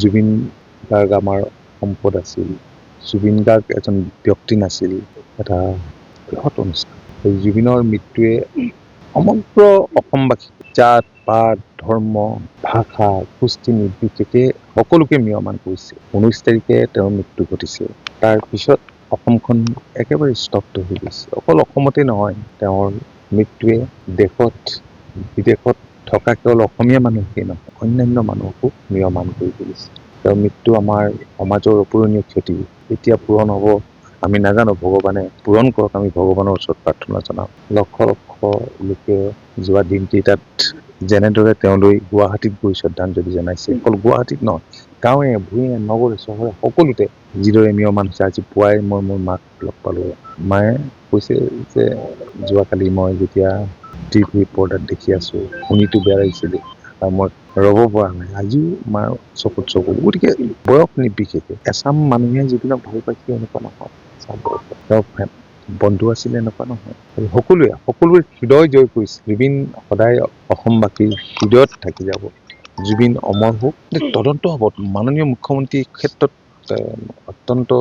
জুবিন গাৰ্গ আমাৰ সম্পদ আছিল। জুবিন গাৰ্গ এজন ব্যক্তি নাছিল, এটা বৃহৎ অনুষ্ঠান। জুবিনৰ মৃত্যুৱে সমগ্ৰ অসমবাসী জাত পাত ধৰ্ম ভাষা গোষ্ঠী নিৰ্বিশেষে সকলোকে ম্ৰিয়মান কৰিছে। 19 তাৰিখে তেওঁৰ মৃত্যু ঘটিছে। তাৰপিছত অসমখন একেবাৰে স্তব্ধ হৈ গৈছে। অকল অসমতে নহয়, তেওঁৰ মৃত্যুৱে দেশত বিদেশত থকা কেৱল অসমীয়া মানুহেই নহয়, অন্যান্য মানুহকো ম্ৰিয়মান কৰি তুলিছে। তেওঁৰ মৃত্যু আমাৰ সমাজৰ অপূৰণীয় ক্ষতি। এতিয়া পূৰণ হ'ব আমি নাজানো, ভগৱানে পূৰণ কৰক, আমি ভগৱানৰ ওচৰত প্ৰাৰ্থনা জনাম। লক্ষ লক্ষ লোকে যোৱা দিনকেইটাত যেনেদৰে তেওঁলৈ গুৱাহাটীত গৈ শ্ৰদ্ধাঞ্জলি জনাইছে, অকল গুৱাহাটীত নহয়, গাঁৱে ভূঞে নগৰে চহৰে সকলোতে যিদৰে ম্ৰিয়মান হৈছে। আজি পুৱাই মই মোৰ মাক লগ পালোঁ। মায়ে কৈছে যে যোৱাকালি মই যেতিয়া টিভি পৰ্দাত দেখি আছোঁ, শুনিতো বেয়া লাগিছিলে আৰু মই ৰ'ব পৰা নাই। আজিও মাৰ চকুত চকু। গতিকে বয়স নিৰ্বিশেষে এচাম মানুহে জুবিনক ভাল পাইছে এনেকুৱা নহয়, তেওঁ বন্ধু আছিলে এনেকুৱা নহয়। সকলোৱে হৃদয় জয় কৰিছে। জুবিন সদায় অসমবাসীৰ হৃদয়ত থাকি যাব। জুবিন অমৰ হওক। তদন্ত হ'ব। মাননীয় মুখ্যমন্ত্ৰীৰ ক্ষেত্ৰত অত্যন্ত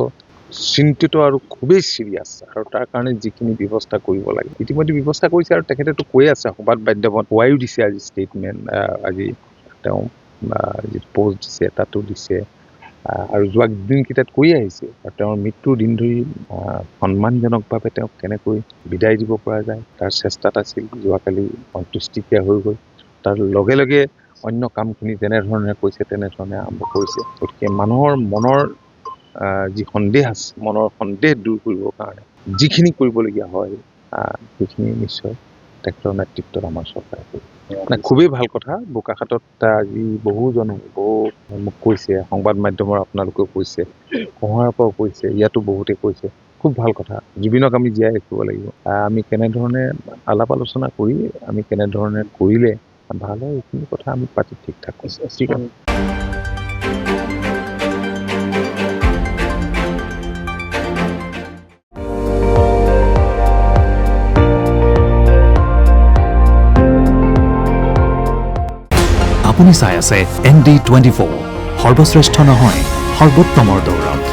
চিন্তিত আৰু খুবেই চিৰিয়াছ, আৰু তাৰ কাৰণে যিখিনি ব্যৱস্থা কৰিব লাগে ইতিমধ্যে ব্যৱস্থা কৰিছে। আৰু তেখেতেতো কৈ আছে, সংবাদ মাধ্যমত হোৱাইও দিছে আজি ষ্টেটমেণ্ট, আজি তেওঁ যিটো পোষ্ট দিছে তাতো দিছে, আৰু যোৱা দিনকেইটাত কৈ আহিছে। আৰু তেওঁৰ মৃত্যুৰ দিন ধৰি সন্মানজনকভাৱে তেওঁক কেনেকৈ বিদায় দিব পৰা যায় তাৰ চেষ্টাত আছিল। যোৱাকালি অন্ত্যেষ্টিক্ৰিয়া হৈ গ'ল, তাৰ লগে লগে অন্য কামখিনি যেনেধৰণে কৈছে তেনেধৰণে আৰম্ভ কৰিছে। গতিকে মানুহৰ মনৰ যি সন্দেহ আছে, মনৰ সন্দেহ দূৰ কৰিবৰ কাৰণে যিখিনি কৰিবলগীয়া হয় সেইখিনি নিশ্চয় তেখেতৰ নেতৃত্বত আমাৰ চৰকাৰে কৰিব। খুবেই ভাল কথা। বোকাখাতত আজি বহুজনে মোক কৈছে, সংবাদ মাধ্যমৰ আপোনালোকেও কৈছে, কঁহৰাৰ পৰাও কৈছে, ইয়াতো বহুতে কৈছে, খুব ভাল কথা। জুবিনক আমি জীয়াই ৰাখিব লাগিব। আমি কেনেধৰণে আলাপ আলোচনা কৰি আমি কেনেধৰণে কৰিলে ভাল হয় এইখিনি কথা আমি পাতি ঠিক ঠাক কৰিছোঁ। ঠিক আছে। আপুনি চাই আছে ND24, সৰ্বশ্ৰেষ্ঠ নহয় সৰ্বোত্তমৰ দৌৰত।